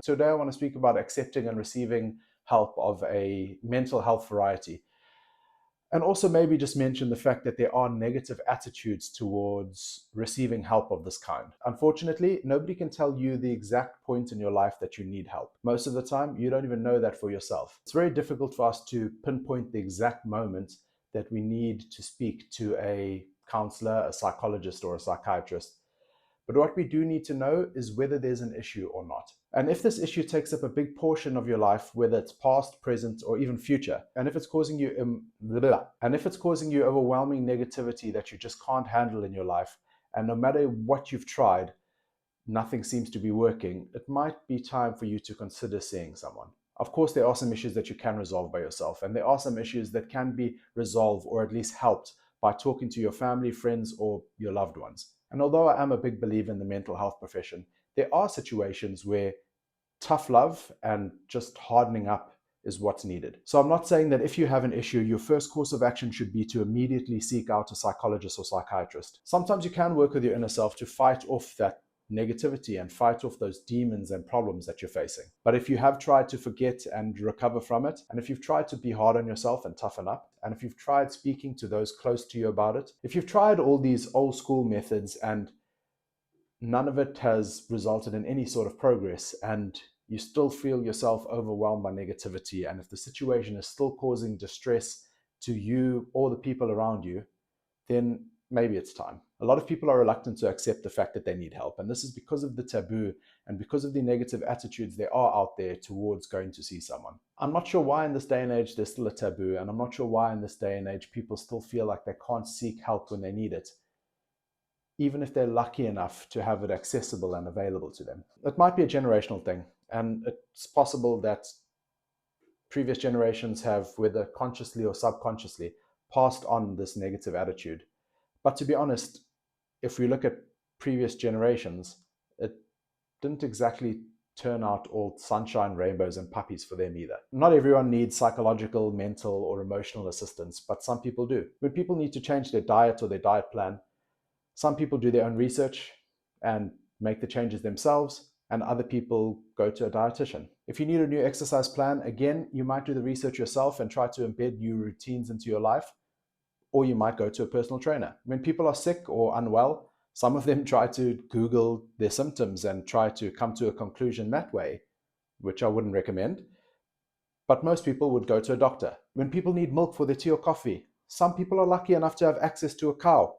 Today I want to speak about accepting and receiving help of a mental health variety. And also maybe just mention the fact that there are negative attitudes towards receiving help of this kind. Unfortunately, nobody can tell you the exact point in your life that you need help. Most of the time, you don't even know that for yourself. It's very difficult for us to pinpoint the exact moment that we need to speak to a counselor, a psychologist, or a psychiatrist. But what we do need to know is whether there's an issue or not. And if this issue takes up a big portion of your life, whether it's past, present, or even future, and if it's causing you overwhelming negativity that you just can't handle in your life, and no matter what you've tried, nothing seems to be working, it might be time for you to consider seeing someone. Of course, there are some issues that you can resolve by yourself, and there are some issues that can be resolved or at least helped by talking to your family, friends, or your loved ones. And although I am a big believer in the mental health profession, there are situations where tough love and just hardening up is what's needed. So I'm not saying that if you have an issue, your first course of action should be to immediately seek out a psychologist or psychiatrist. Sometimes you can work with your inner self to fight off that negativity and fight off those demons and problems that you're facing. But if you have tried to forget and recover from it, and if you've tried to be hard on yourself and toughen up, and if you've tried speaking to those close to you about it, if you've tried all these old school methods and none of it has resulted in any sort of progress, and you still feel yourself overwhelmed by negativity, and if the situation is still causing distress to you or the people around you, then maybe it's time. A lot of people are reluctant to accept the fact that they need help, and this is because of the taboo and because of the negative attitudes there are out there towards going to see someone. I'm not sure why in this day and age there's still a taboo, and I'm not sure why in this day and age people still feel like they can't seek help when they need it, even if they're lucky enough to have it accessible and available to them. It might be a generational thing, and it's possible that previous generations have, whether consciously or subconsciously, passed on this negative attitude. But to be honest, if we look at previous generations, it didn't exactly turn out all sunshine, rainbows, and puppies for them either. Not everyone needs psychological, mental, or emotional assistance, but some people do. When people need to change their diet or their diet plan, some people do their own research and make the changes themselves, and other people go to a dietitian. If you need a new exercise plan, again, you might do the research yourself and try to embed new routines into your life, or you might go to a personal trainer. When people are sick or unwell, some of them try to Google their symptoms and try to come to a conclusion that way, which I wouldn't recommend. But most people would go to a doctor. When people need milk for their tea or coffee, some people are lucky enough to have access to a cow.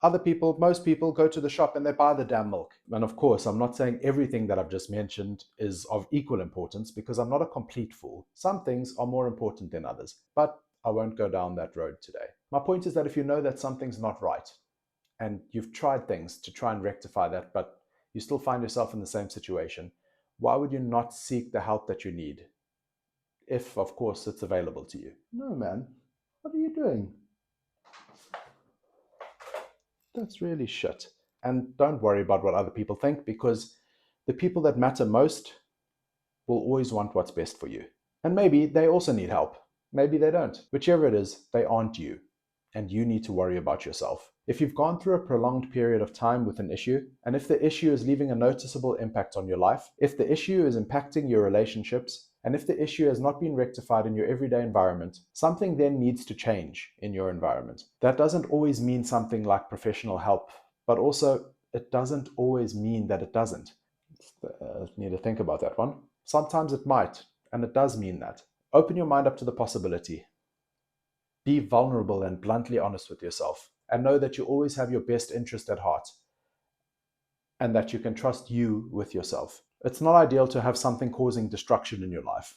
Other people, most people, go to the shop and they buy the damn milk. And of course, I'm not saying everything that I've just mentioned is of equal importance, because I'm not a complete fool. Some things are more important than others, but I won't go down that road today. My point is that if you know that something's not right and you've tried things to try and rectify that, but you still find yourself in the same situation, why would you not seek the help that you need? If, of course, it's available to you. No, man. What are you doing? That's really shit. And don't worry about what other people think, because the people that matter most will always want what's best for you. And maybe they also need help. Maybe they don't. Whichever it is, they aren't you. And you need to worry about yourself. If you've gone through a prolonged period of time with an issue, and if the issue is leaving a noticeable impact on your life, if the issue is impacting your relationships, and if the issue has not been rectified in your everyday environment, something then needs to change in your environment. That doesn't always mean something like professional help, but also it doesn't always mean that it doesn't. Need to think about that one. Sometimes it might, and it does mean that. Open your mind up to the possibility. Be vulnerable and bluntly honest with yourself, and know that you always have your best interest at heart, and that you can trust you with yourself. It's not ideal to have something causing destruction in your life.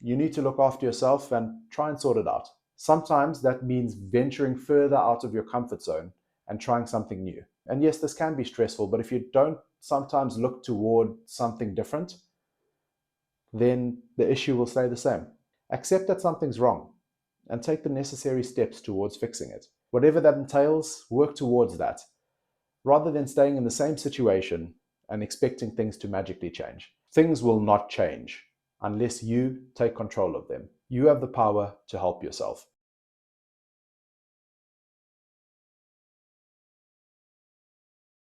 You need to look after yourself and try and sort it out. Sometimes that means venturing further out of your comfort zone and trying something new. And yes, this can be stressful, but if you don't sometimes look toward something different, then the issue will stay the same. Accept that something's wrong and take the necessary steps towards fixing it. Whatever that entails, work towards that, rather than staying in the same situation and expecting things to magically change. Things will not change unless you take control of them. You have the power to help yourself.